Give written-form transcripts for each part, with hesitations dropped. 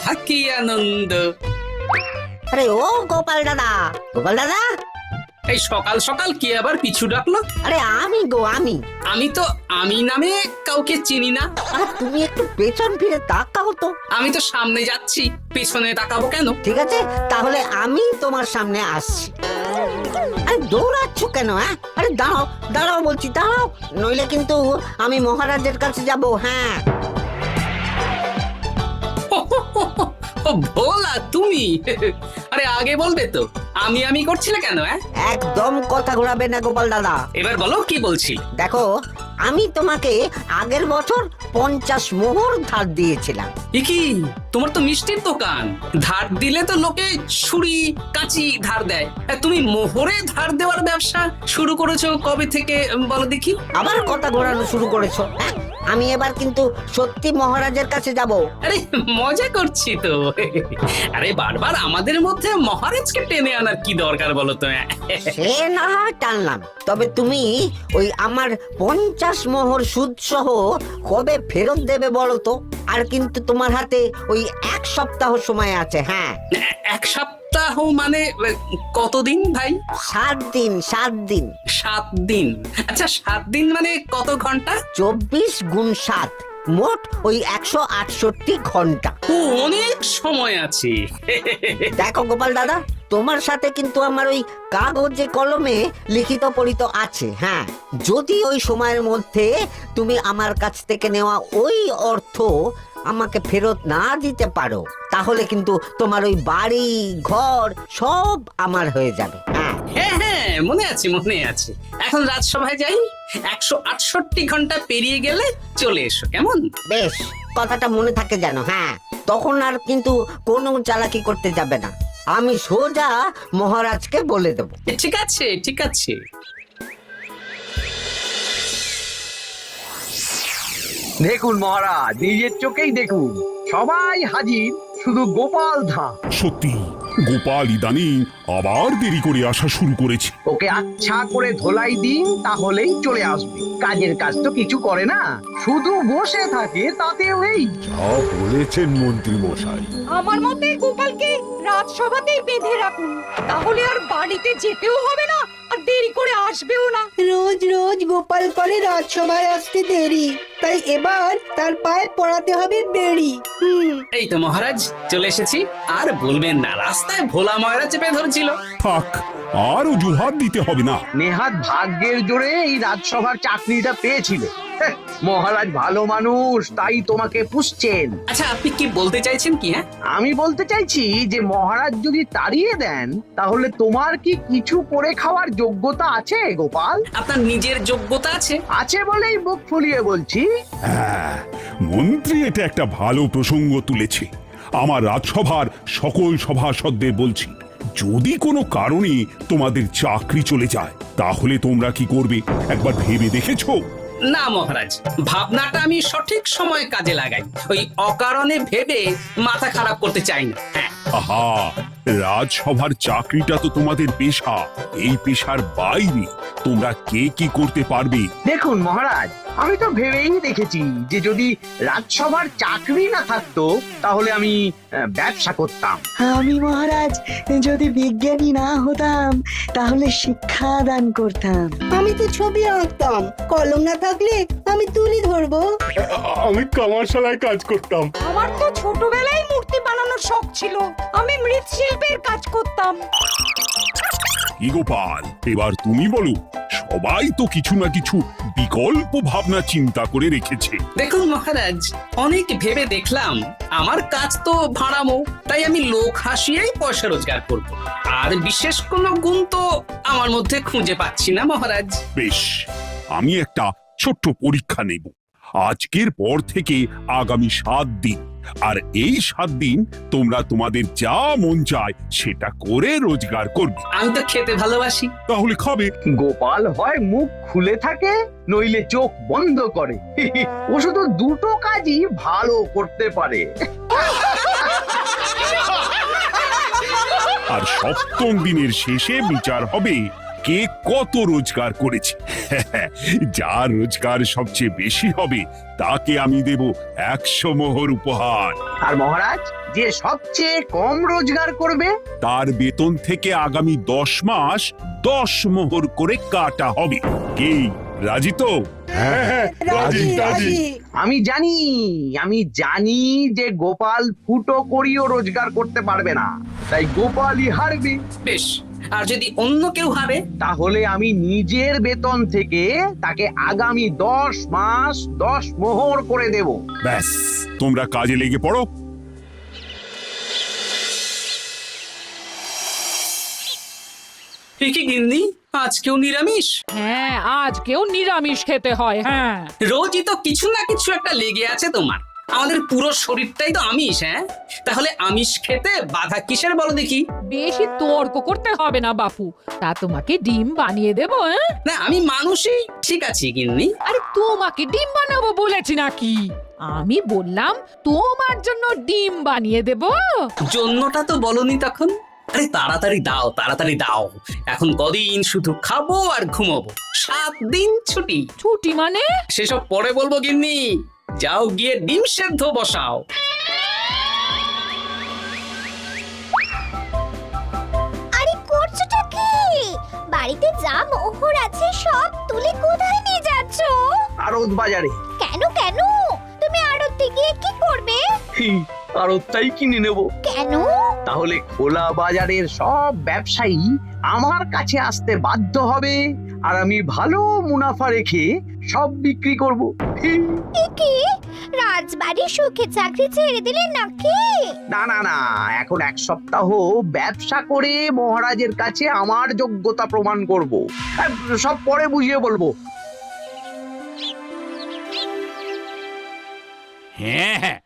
আহা কি আনন্দ! আরে ও গোপাল দাদা, গোপাল দাদা, এই সকাল সকাল কে আবার পিছু ডাকলো? আরে আমি গো আমি। আমি তো আমি নামে কাউকে চিনি না। আর তুমি একটু পেছন ফিরে তাকাও তো। আমি তো সামনে যাচ্ছি, পেছনে তাকাবো কেন? ঠিক আছে, তাহলে আমি তোমার সামনে আসছি। আরে দৌড়াচ্ছ কেন? হ্যাঁ, আরে দাঁড়াও দাঁড়াও বলছি, দাঁড়াও, নইলে কিন্তু আমি মহারাজের কাছে যাব। হ্যাঁ, ও ভোলা তুমি! আরে আগে বলবে তো, আমি করছিলে কেন? একদম কথা ঘোরাবে না গোপাল দাদা। এবার বলো কি বলছি। দেখো, আমি তোমাকে আগের বছর 50 মোহর ধার দিয়েছিলাম। এ কি, তোমার তো মিষ্টির দোকান, ধার দিলে তো লোকে ছুরি কাঁচি ধার দেয়, আর তুমি মোহরে ধার দেওয়ার ব্যবসা শুরু করেছো কবে থেকে বলো দেখি? আবার কথা ঘোরানো শুরু করেছো। হ্যাঁ, আমি এবার কিন্তু সত্যি মহারাজের কাছে যাব। আরে মজা করছি তো। আরে বারবার আমাদের মধ্যে মহারাজকে টেনে আনার কি দরকার বলো তো? সে না হয় টানলাম, তবে তুমি ওই আমার 50 মোহর সুদ সহ কবে ফেরত দেবে বলো তো? আর কিন্তু তোমার হাতে ওই 1 সপ্তাহ সময় আছে। হ্যাঁ, 1 সপ্তাহ মানে কতদিন ভাই? 7 দিন, 7 দিন। 7 দিন? আচ্ছা 7 দিন মানে কত ঘন্টা? 24 গুণ 7, মোট ওই 168 ঘন্টা। ও, অনেক সময় আছে। দেখো গোপাল দাদা, তোমার সাথে কিন্তু আমার ওই কাগজে কলমে লিখিত পড়িত আছে। হ্যাঁ, যদি ওই সময়ের মধ্যে তুমি আমার কাছ থেকে নেওয়া ওই অর্থ আমাকে ফেরত না দিতে পারো, তাহলে কিন্তু তোমার ওই বাড়ি ঘর সব আমার হয়ে যাবে। হ্যাঁ, হ্যাঁ হ্যাঁ, মনে আছে মনে আছে। এখন রাজসভায় যাই, 168 ঘন্টা পেরিয়ে গেলে চলে এসো, কেমন? বেশ, কথাটা মনে থাকে যেন। হ্যাঁ, তখন আর কিন্তু কোনো চালাকি করতে যাবে না, আমি সোজা মহারাজকে বলে দেব। ঠিক আছে ঠিক আছে। দেখুন মহারাজ, নিজের চোখেই দেখুন, সবাই হাজির, শুধু গোপাল ধা। সত্যি গোপাল ইদানিং আবার দেরি করে আসা শুরু করেছে। ওকে আচ্ছা করে ধোলাই দিন, তাহলেই চলে আসবে। কাজের কাজ তো কিছু করে না, শুধু বসে থাকে, তাতেও এই। যা বলেছেন মন্ত্রী মশাই। আমার মতে গোপালকে রাজসভাতেই বেঁধে রাখুন, তাহলে আর বাড়িতে যেতেও হবে না, আর দেরি করে আসবেও না। রোজ রোজ গোপাল করে রাজসভায় আসতে দেরি, তাই এবার তার পায়ে পড়াতে হবে বেড়ি। এই তো মহারাজ চলে এসেছি। আর বলবেন না, রাস্তায় ভোলা ময়রা চেপে ধরছিল। থাক, আর অজুহাত দিতে হবে না। নেহাত ভাগ্যের জোরে এই রাজসভার চাকরিটা পেয়েছিল। হ্যাঁ, মহারাজ ভালো মানুষ, তাই তোমাকে পুষছেন। আচ্ছা আপনি কি বলতে চাইছেন কি? আমি বলতে চাইছি যে মহারাজ যদি তাড়িয়ে দেন, তাহলে তোমার কি কিছু করে খাওয়ার যোগ্যতা আছে গোপাল? আপনার নিজের যোগ্যতা আছে? আছে বলেই মুখ ফুলিয়ে বলছি। হ্যাঁ, মন্ত্রী এটা একটা ভালো প্রসঙ্গ তুলেছে। আমার রাজসভার সকল সভাসদদের বলছি, যদি কোনো কারণে তোমাদের চাকরি চলে যায়, তাহলে তোমরা কি করবে একবার ভেবে দেখেছো? না মহারাজ, ভাবনাটা আমি সঠিক সময় কাজে লাগাই, ওই অকারণে ভেবে মাথা খারাপ করতে চাই না। হ্যাঁ, আহা, রাজসভার চাকরিটা তো তোমাদের পেশা। এই পেশার বাইরে তোমরা কে কি করতে পারবে? দেখুন মহারাজ, আমি তো ভেবেই দেখেছি যে যদি রাজসভার চাকরি না থাকতো, তাহলে আমি ব্যবসা করতাম। আমি মহারাজ যদি বিজ্ঞানী না হতাম, তাহলে শিক্ষা দান করতাম। আমি তো ছবি আঁকতাম, কলম না থাকলে আমি তুলি ধরবো। আমি কামারশালায় কাজ করতাম। আমার তো ছোটবেলায় মূর্তি বানানোর শখ ছিল, আমি মৃৎশিল্পের কাজ করতাম। কি গোপাল, এবার তুমি বলো। সবাই তো কিছু না কিছু বিকল্প ভাবনা চিন্তা করে রেখেছে। দেখুন মহারাজ, অনেক ভেবে দেখলাম আমার কাজ তো ভাড়ামো, তাই আমি লোক হাসিয়েই পয়সা রোজগার করব। আর বিশেষ কোনো গুণ তো আমার মধ্যে খুঁজে পাচ্ছি না মহারাজ। বেশ, আমি একটা ছোট্ট পরীক্ষা নেব। আজকের পর থেকে আগামী 7 দিন, আর এই 7 দিন তোমরা তোমাদের যা মন চায় সেটা করে রোজগার করবে। আমি তো খেতে ভালোবাসি। তাহলে খাবে। গোপাল হয় মুখ খুলে থাকে, নইলে চোখ বন্ধ করে। ও শুধু দুটো কাজই ভালো করতে পারে। আর 7ম দিনের শেষে বিচার হবে কে কত রোজগার করেছে। যার রোজগার সবচেয়ে বেশি হবে তাকে আমি দেব 100 মোহর উপহার। আর মহারাজ, যে সবচেয়ে কম রোজগার করবে? তার বেতন থেকে আগামী 10 মাস 10 মোহর করে কাটা হবে। কি রাজি তো? হ্যাঁ, রাজি রাজি। আমি জানি যে গোপাল ফুটো করিও রোজগার করতে পারবে না, তাই গোপালই হারবে। বেশ, আর যদি অন্য কেউ হারে? তাহলে আমি নিজের বেতন থেকে তাকে আগামী 10 মাস 10 মোহর করে দেব। ব্যাস, তোমরা কাজে লেগে পড়ো। এ কি গিন্নি, আজকেও নিরামিষ? হ্যাঁ, আজকেও নিরামিষ খেতে হয়। হ্যাঁ, রোজই তো কিছু না কিছু একটা লেগে আছে তোমার। আমাদের পুরো শরীরটাই তো আমিষ। হ্যাঁ, তাহলে আমিষ খেতে বাধা কিসের বলো দেখি? বেশি তর্ক করতে হবে না বাপু, তা তোমাকে ডিম বানিয়ে দেবো। হ্যাঁ, না, আমি মানুষই ঠিক আছি গিন্নি। আরে তোমাকে ডিম বানাবো বলেছি নাকি? আমি বললাম তোমার জন্য ডিম বানিয়ে দেবো। জন্যটা তো বলনি তখন। আরে তাড়াতাড়ি দাও, তাড়াতাড়ি দাও। এখন কদিন শুধু খাবো আর ঘুমাবো, 7 দিন ছুটি। ছুটি মানে? সেসব পরে বলবো গিন্নি। যাও গিয়ে ডিম সেদ্ধ বসাও। আরে করছোটা কি? বাড়িতে যা মোহর আছে সব তুলে কোথায় নিয়ে যাচ্ছ? আড়ত বাজারে। কেন কেন? তুমি আড়তে গিয়ে কি করবে? আড়তটাই কিনে নেব। কেন? তাহলে খোলা বাজারের সব ব্যবসায়ী আমার কাছে আসতে বাধ্য হবে, আর আমি ভালো মুনাফা রেখে সব বিক্রি করব। কি রাজবাড়ির সুখে চাকরি ছেড়ে দিলে নাকি? না না না, এখন 1 সপ্তাহ ব্যবসা করে মহারাজের কাছে আমার যোগ্যতা প্রমাণ করব। সব পরে বুঝিয়ে বলবো। হ্যাঁ,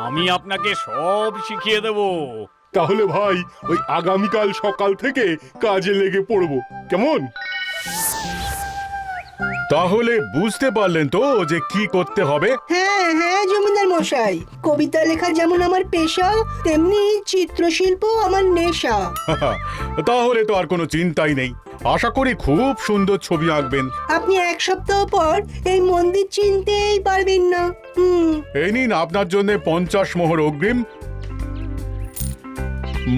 আমি আপনাকে সব শিখিয়ে দেব। তাহলে ভাই ওই আগামীকাল সকাল থেকে কাজে লেগে পড়বো, কেমন? তাহলে বুঝতে পারলেন তো যে কি করতে হবে? হ্যাঁ হ্যাঁ জমিদার মশাই, কবিতা লেখা যেমন আমার পেশা, তেমনি চিত্রশিল্প আমার নেশা। তাহলে তো আর কোনো চিন্তাই নেই। আশা করি খুব সুন্দর ছবি আঁকবেন। আপনি 1 সপ্তাহ পর এই মন্দির চিনতেই পারবেন না। এই নিন আপনার জন্য 50 মোহর অগ্রিম।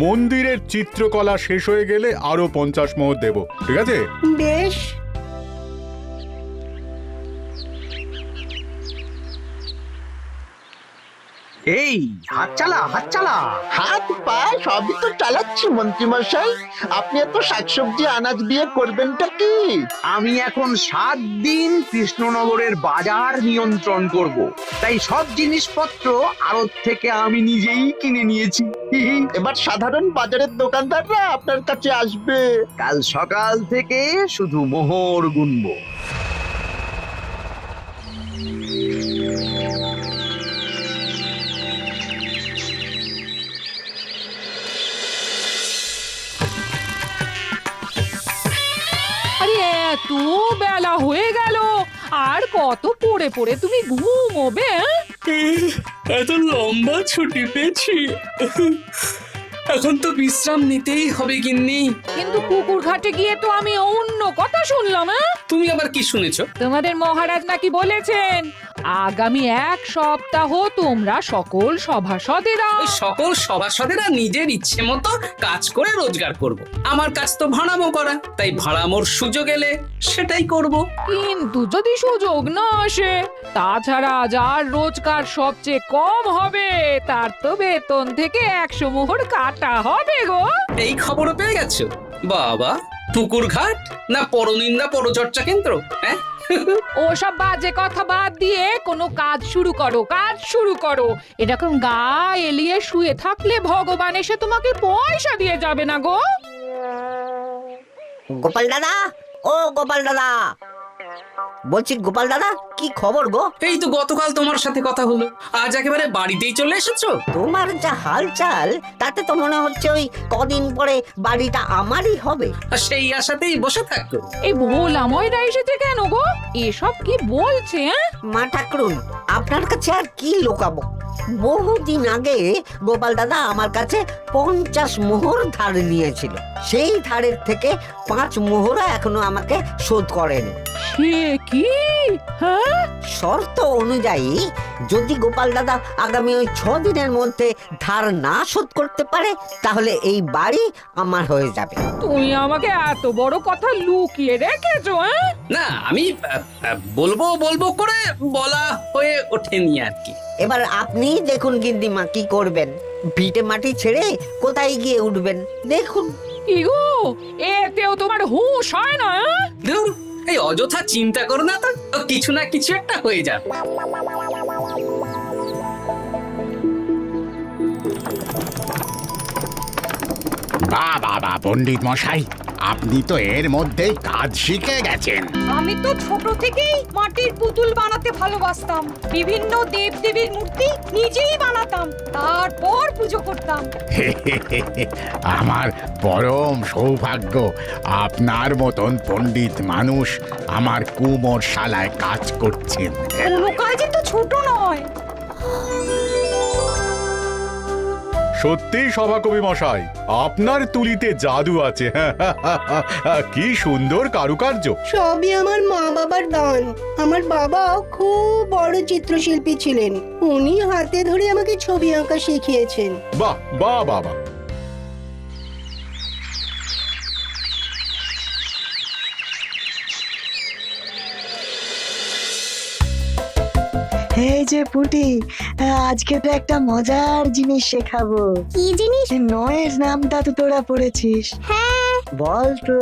মন্দিরের চিত্রকলা শেষ হয়ে গেলে আরো 50 মোহর দেব, ঠিক আছে? বেশ। এই হাত চালা, হাত চালা। হাত পা সবই তো চালাচ্ছি মন্ত্রী মশাই। আপনি এত শাকসবজি আনাজ দিয়ে করবেনটা কি? আমি এখন 7 দিন কৃষ্ণনগরের বাজার নিয়ন্ত্রণ করব, তাই সব জিনিসপত্র আড়ত থেকে আমি নিজেই কিনে নিয়েছি। এবার সাধারণ বাজারের দোকানদাররা আপনার কাছে আসবে। কাল সকাল থেকে শুধু মোহর গুনবো। আরে এত বেলা হয়ে গেল, আর কত পড়ে পড়ে তুমি ঘুমোবে? এত লম্বা ছুটি পেয়েছি, এখন তো বিশ্রাম নিতেই হবে গিন্নি। কিন্তু পুকুর ঘাটে গিয়ে তো আমি অন্য কথা শুনলাম। তুমি আবার কি শুনেছো? তোমাদের মহারাজ নাকি বলেছেন আগামী 1 সপ্তাহ তোমরা সকল সভাসদেরা ওই সকল সভাসদেরা নিজের ইচ্ছে মতো কাজ করে রোজগার করব। আমার কাজ তো ভাড়ামো করা, তাই ভাড়ামোর সুযোগ এলে সেটাই করব। কিন্তু যদি সুযোগ না আসে, তাছাড়া যার রোজগার সবচেয়ে কম হবে তার তো বেতন থেকে 100 মোহর কাটা হবে গো। এই খবরও পেয়ে গেছো? বাবা, পুকুর ঘাট না পরনিন্দা পরচর্চা কেন্দ্র? হ্যাঁ, ওসব বাজে কথা বাদ দিয়ে কোনো কাজ শুরু করো, কাজ শুরু করো। এরকম গা এলিয়ে শুয়ে থাকলে ভগবান এসে তোমাকে পয়সা দিয়ে যাবে না গো। গোপাল দাদা, ও গোপাল দাদা, বলছি গোপাল দাদা, কি খবর গো? এই তো গতকাল তোমার সাথে কথা হলো, আজ একেবারে বাড়িতেই চলে এসেছো। তোমার যা হালচাল তাতে তো মনে হচ্ছে ওই কদিন পরে বাড়িটা আমারই হবে। আর সেই আশাতেই বসে থাকো। এই ভোলাময়রা এসেছে কেন গো? এসব কি বলছে? মা ঠাকুরুন, আপনার কাছে আর কি লুকাবো? বহুদিন আগে গোপাল দাদা আমার কাছে 50 মোহর ধার নিয়েছিল। সেই ধারের থেকে 5 মোহরা এখনো আমাকে শোধ করেনি। সে কি? হ্যাঁ, শর্ত অনুযায়ী যদি গোপাল দাদা আগামী ওই 6 দিনের মধ্যে ধার না শোধ করতে পারে তাহলে এই বাড়ি আমার হয়ে যাবে। তুমি আমাকে এত বড় কথা লুকিয়ে রেখেছো? হ্যাঁ, না আমি বলবো বলবো করে বলা হয়ে ওঠেনি আর কি। এবার আপনি দেখুন গিন্নিমা কি করবেন, ভিটে মাটি ছেড়ে কোথায় গিয়ে উঠবেন দেখুন। কি গো, এতেও তোমার হুঁশ হয় না? হ্যাঁ? ধুর, এই অযথা চিন্তা করো না তো, কিছু না কিছু একটা হয়ে যাবে। বাহ বাহ বাহ, পণ্ডিত মশাই, আপনি তো এর মধ্যেই কাজ শিখে গেছেন। আমি তো ছোট থেকেই মাটির পুতুল বানাতে ভালোবাসতাম। বিভিন্ন দেবদেবীর মূর্তি নিজেই বানাতাম, তারপর পুজো করতাম। আমার পরম সৌভাগ্য আপনার মতন পণ্ডিত মানুষ আমার কুমোর শালায় কাজ করছেন। কোনো কাজই তো ছোট নয়। সত্যি সভাকবি মশাই, আপনার তুলিতে জাদু আছে। কি সুন্দর কারুকার্য। সবই আমার মা বাবার দান। আমার বাবা খুব বড় চিত্রশিল্পী ছিলেন, উনি হাতে ধরে আমাকে ছবি আঁকা শিখিয়েছেন। বাহ বাহ বাবা। এই যে পুটি, আজকে তো একটা মজার জিনিস শেখাবো। কি জিনিস? নয়ের নামটা তো তোরা পড়েছিস, হ্যাঁ, বল তো।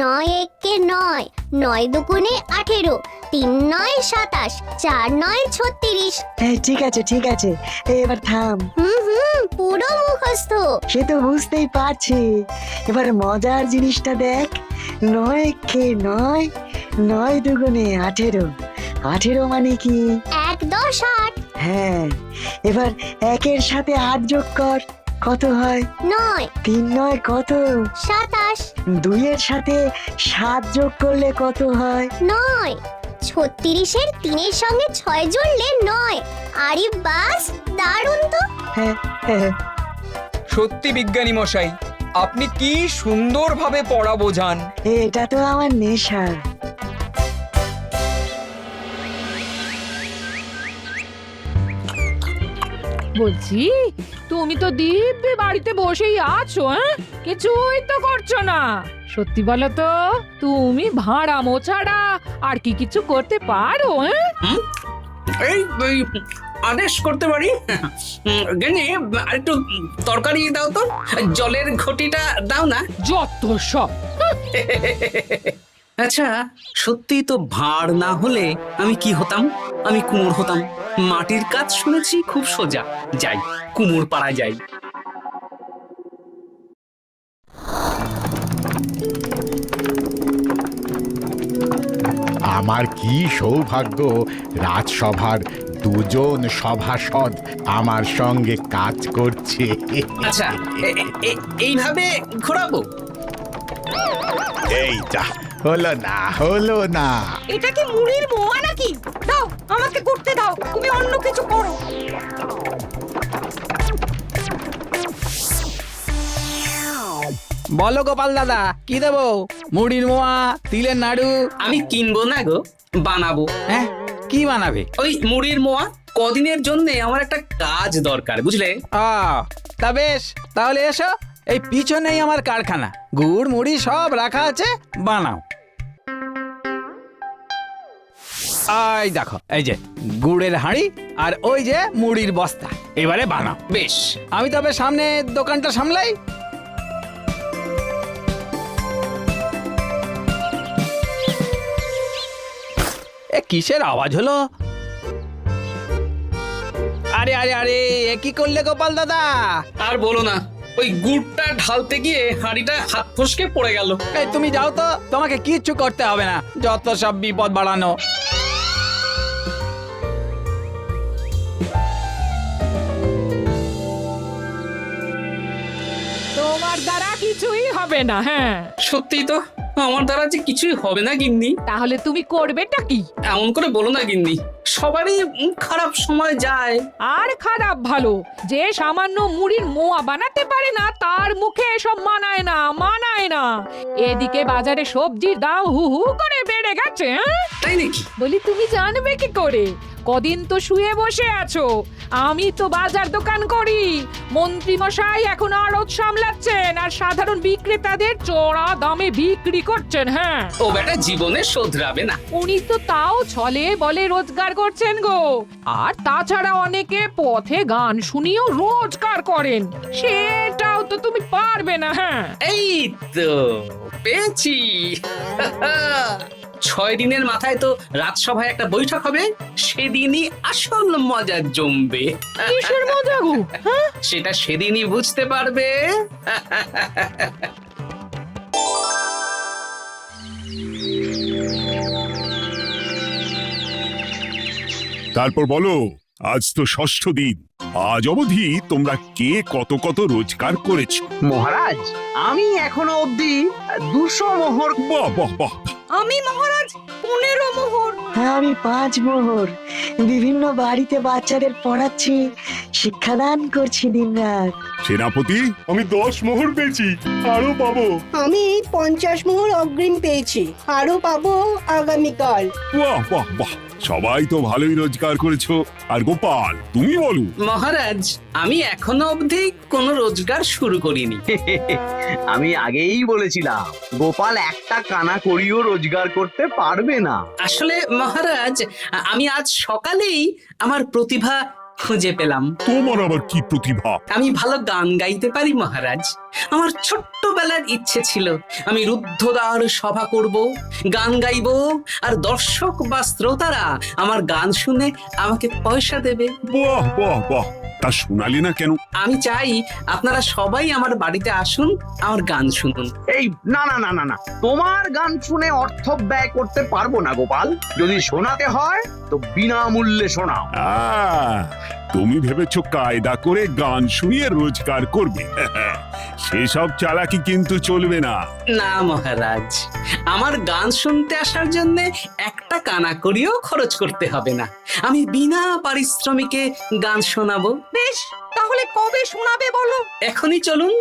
9 একে 9, 9 দুগুণে 18, 3 9 27, 4 9 36। ঠিক আছে ঠিক আছে, এবার থাম। পুরো মুখস্থ। সে তো বুঝতেই পারছি, এবার মজার জিনিসটা দেখ। 9 কে 9, 9 দুগুণে 18, 18 মানে কি? 1 10 8। হ্যাঁ, এবার 1-এর সাথে 8 যোগ কর, কত হয়? 9 3 9 কত? 27। 2-এর সাথে 7 যোগ করলে কত হয়? 9 36-এর 3-এর সঙ্গে 6 জুড়লে 9। আরে বাস, দারুণ তো। হ্যাঁ হ্যাঁ। সত্যি বিজ্ঞানী মশাই, আপনি কি সুন্দরভাবে পড়া বোঝান। এটা তো আমার নেশা। বলছি, তুমি তো দিব্যি বাড়িতে বসেই আছো। হ্যাঁ, কিছুই তো করছো না। সত্যি বলো তো, তুমি ভাড়ামো ছাড়া আর কি কিছু করতে পারো? হ্যাঁ, এই আদেশ করতে পারি। গেনি আরেকটু তরকারি দাও তো, জলের ঘটিটা দাও না। যত সব। আচ্ছা, সত্যি তো ভাঁড় না হলে আমি কি হতাম? আমি কুমোর হতাম। মাটির কাজ শুনেছি খুব সোজা, যাই কুমোর পাড়ায় যাই। আমার কি সৌভাগ্য, রাজসভার দুজন সভাসদ আমার সঙ্গে কাজ করছে। আচ্ছা, এইভাবে ঘোরাবো? এই যা, হলো না হলো না। এটা কি মুড়ির মোয়া নাকি? দাও, আমাকে করতে দাও, তুমি অন্য কিছু করো। বলো গোপাল দাদা, কি দেবো? মুড়ির মোয়া, তিলের নাড়ু? আমি কিনবো না গো, বানাবো। হ্যাঁ, কি বানাবে? ওই মুড়ির মোয়া। কদিনের জন্য আমার একটা কাজ দরকার, বুঝলে? তা বেশ, তাহলে এসো, এই পিছনেই আমার কারখানা, গুড় মুড়ি সব রাখা আছে, বানাও। এই দেখো, এই যে গুড়ের হাঁড়ি আর ওই যে মুড়ির বস্তা, এবারে বানাও। বেশ, আমি তবে সামনে দোকানটা সামলাই। এ কিসের আওয়াজ হলো? আরে আরে আরে, এ কি করলে গোপাল দাদা? আর বলো না, ওই গুড়টা ঢালতে গিয়ে হাঁড়িটা হাত ফসকে পড়ে গেল। এই তুমি যাও তো, তোমাকে কিচ্ছু করতে হবে না, যত সব বিপদ বাড়ানো। তোমার দ্বারা কিছুই হবে না। হ্যাঁ, সত্যি তো, আমার দ্বারা যে কিছুই হবে না গিন্নি। তাহলে তুমি করবেটা কি? এমন করে বলো না গিন্নি, সবারই খারাপ সময় যায়। আর খারাপ ভালো, যে সামান্য মুড়ির মোয়া বানাতে পারে না তার মুখে এসব মানায় না, মানায় না। এদিকে বাজারে সবজির দাম হু হু করে বেড়ে গেছে। তাই নাকি? বলি তুমি জানবে কি করে? কদিন তো শুয়ে বসে আছো, আমি তো বাজার দোকান করি। মন্ত্রী মশাই এখন আড়ত সামলাচ্ছেন আর সাধারণ বিক্রেতাদের চড়া দামে বিক্রি করছেন। হ্যাঁ, ও বেটা জীবনে শোধরাবে না। উনি তো তাও ছলে বলে রোজগার করছেন গো। আর তাছাড়া অনেকে পথে গান শুনিয়েও রোজগার করেন, সেটাও তো তুমি পারবে না। হ্যাঁ, এই তো পেয়েছি। 6 দিনের মাথায় তো রাজসভায় একটা বৈঠক হবে, সেদিনই আসল মজা জমবে। কিসের মজা গো? হ্যাঁ, সেটা সেদিনই বুঝতে পারবে। তারপর বলো, আজ তো ষষ্ঠ দিন, আজ অবধি তোমরা কে কত কত রোজগার করেছো? মহারাজ, আমি এখনো অবধি 200 মোহর। বাহ বাহ বাহ! আমি মহারাজ 15 মোহর। হ্যাঁ, আমি 5 মোহর। বিভিন্ন বাড়িতে বাচ্চাদের পড়াচ্ছি, শিক্ষাদান করছি দিনরাত। সেনাপতি, আমি 10 মোহর পেয়েছি, আরো পাবো। আমি 50 মোহর অগ্রিম পেয়েছি, আরো পাবো আগামীকাল। বাহ বাহ বাহ! সবাই তো ভালোই রোজগার করেছো। আর গোপাল, তুমি বলো। মহারাজ, আমি এখনো অবধি কোনো রোজগার শুরু করিনি। আমি আগেই বলেছিলাম গোপাল একটা কানা করিও রোজগার করতে পারবে না। আসলে মহারাজ, আমি আজ সকালেই আমার প্রতিভা খুঁজে পেলাম। তোমার আবার কি প্রতিভা? আমি ভালো গান গাইতে পারি মহারাজ। আমার ছোট্টবেলার ইচ্ছে ছিল আমি রুদ্ধদ্বার সভা করব, গান গাইবো, আর দর্শক বা শ্রোতারা আমার গান শুনে আমাকে পয়সা দেবে। বাহ বাহ বাহ! তা শোনালি না কেন? আমি চাই আপনারা সবাই আমার বাড়িতে আসুন, আমার গান শুনুন। এই না না না না না, তোমার গান শুনে অর্থ ব্যয় করতে পারবো না গোপাল। যদি শোনাতে হয় তো বিনামূল্যে শোনাও। তুমি ভেবেছো কায়দা করে গান শুনিয়ে রোজগার করবে? সেসব চালাকি কিন্তু চলবে না। না মহারাজ, আমার গান শুনতে আসার জন্য একটা কানা করিও খরচ করতে হবে না। আমি বিনা পারিশ্রমিকে গান শোনাবো। বেশ, তাহলে কবে শোনাবে বলো? এখনই চলুন,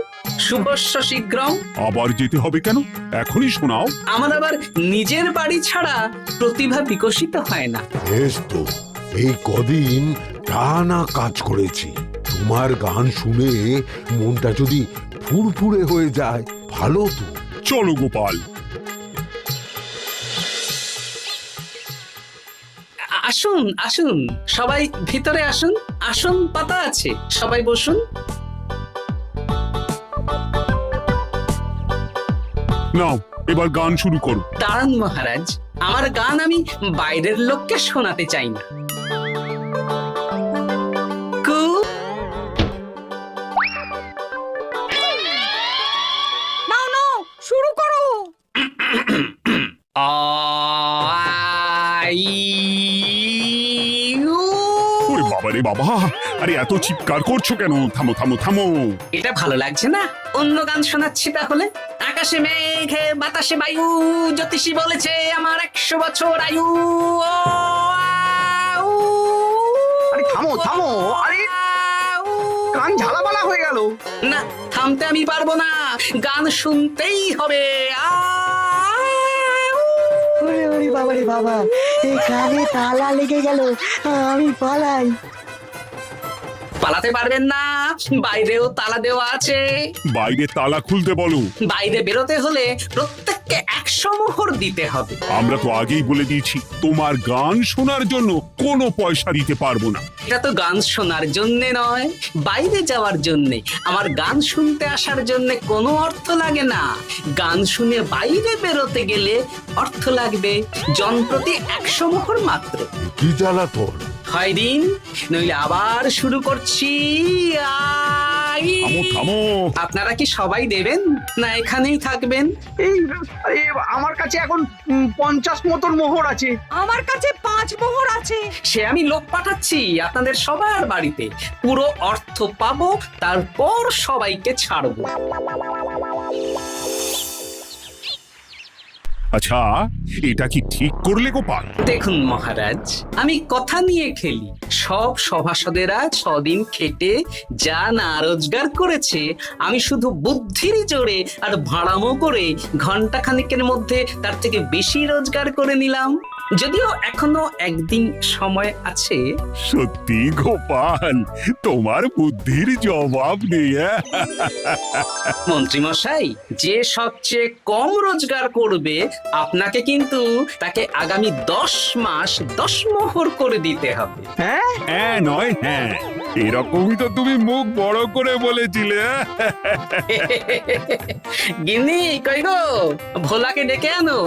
শুভস্য শীঘ্রম। আবার যেতে হবে কেন? এখনই শোনাও। আমার আবার নিজের বাড়ি ছাড়া প্রতিভা বিকশিত হয় না। বেশ তো, এই কদিন টানা কাজ করেছি, তোমার গান শুনে মনটা যদি ফুরফুরে হয়ে যায় ভালো তো। চলো গোপাল। আসুন আসুন, সবাই ভিতরে আসুন, আসন পাতা আছে, সবাই বসুন। নাও, এবার গান শুরু করো। দাঁড়ান মহারাজ, আমার গান আমি বাইরের লোককে শোনাতে চাই না। নাও নাও, শুরু করো। ওরে বাবা রে বাবা! আরে এত চিৎকার করছো কেন? থামো থামো থামো! এটা ভালো লাগছে না, অন্য গান শোনাচ্ছি তাহলে। আকাশে মেঘে বাতাসে বায়ু, জ্যোতিষী বলেছে আমার 100 বছর আয়ু। আরে থামো থামো, আরে কান ঝালাপালা হয়ে গেল। না, থামতে আমি পারবো না, গান শুনতেই হবে। ওরে ওরে বাবা রে বাবা, এই কানে তালা লেগে গেল, আমি পালাই। পালাতে পারবেন না, বাইরেও তালা দেওয়া আছে। বাইরে তালা খুলতে বলো। বাইরে বেরোতে হলে প্রত্যেককে 100 মোহর দিতে হবে। আমরা তো আগেই বলে দিয়েছি, তোমার গান শোনার জন্য কোনো পয়সা দিতে পারবো না। এটা তো গান শোনার জন্য নয়, বাইরে যাওয়ার জন্য। আমার গান শুনতে আসার জন্য কোনো অর্থ লাগে না। গান শুনে বাইরে বেরোতে গেলে অর্থ লাগবে, জনপ্রতি 100 মোহর মাত্র। কি জ্বালাতন! হয় দিন, নইলে আবার শুরু করছি। থামো থামো! আপনারা কি সবাই দেবেন না এখানেই থাকবেন? এই আরে, আমার কাছে এখন 50 মতন মোহর আছে। আমার কাছে 5 মোহর আছে। সে আমি লোক পাঠাচ্ছি আপনাদের সবার বাড়িতে, পুরো অর্থ পাবো, তারপর সবাইকে ছাড়বো। আচ্ছা, এটা কি ঠিক করলে গোপাল? দেখুন মহারাজ, আমি কথা নিয়ে খেলি। সব সভাসদেরা 6 দিন খেটে যা না রোজগার করেছে, আমি শুধু বুদ্ধির জোরে আর ভাড়ামো করে ঘন্টা খানিকের মধ্যে তার থেকে বেশি রোজগার করে নিলাম। যদিও এখনো একদিন সময় আছে। সত্যি গোপাল, তোমার বুদ্ধির জবাব নেই। মন্ত্রী মশাই, যে সবচেয়ে কম রোজগার করবে আপনাকে কিন্তু তাকে আগামী 10 মাস 10 মোহর করে দিতে হবে। হ্যাঁ নয় হ্যাঁ, এরকমই তো তুমি মুখ বড় করে বলেছিলে। গিন্নি কই গো, ভোলাকে ডেকে আনো,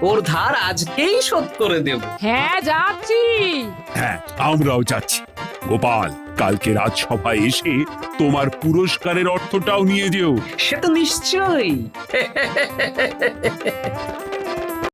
ওর ধার আজকেই শোধ করে দেব। হ্যাঁ যাচ্ছি। হ্যাঁ, আমরাও যাচ্ছি। গোপাল, কালকে রাজসভায় এসে তোমার পুরস্কারের অর্থটাও নিয়ে যেও। সে তো নিশ্চয়ই।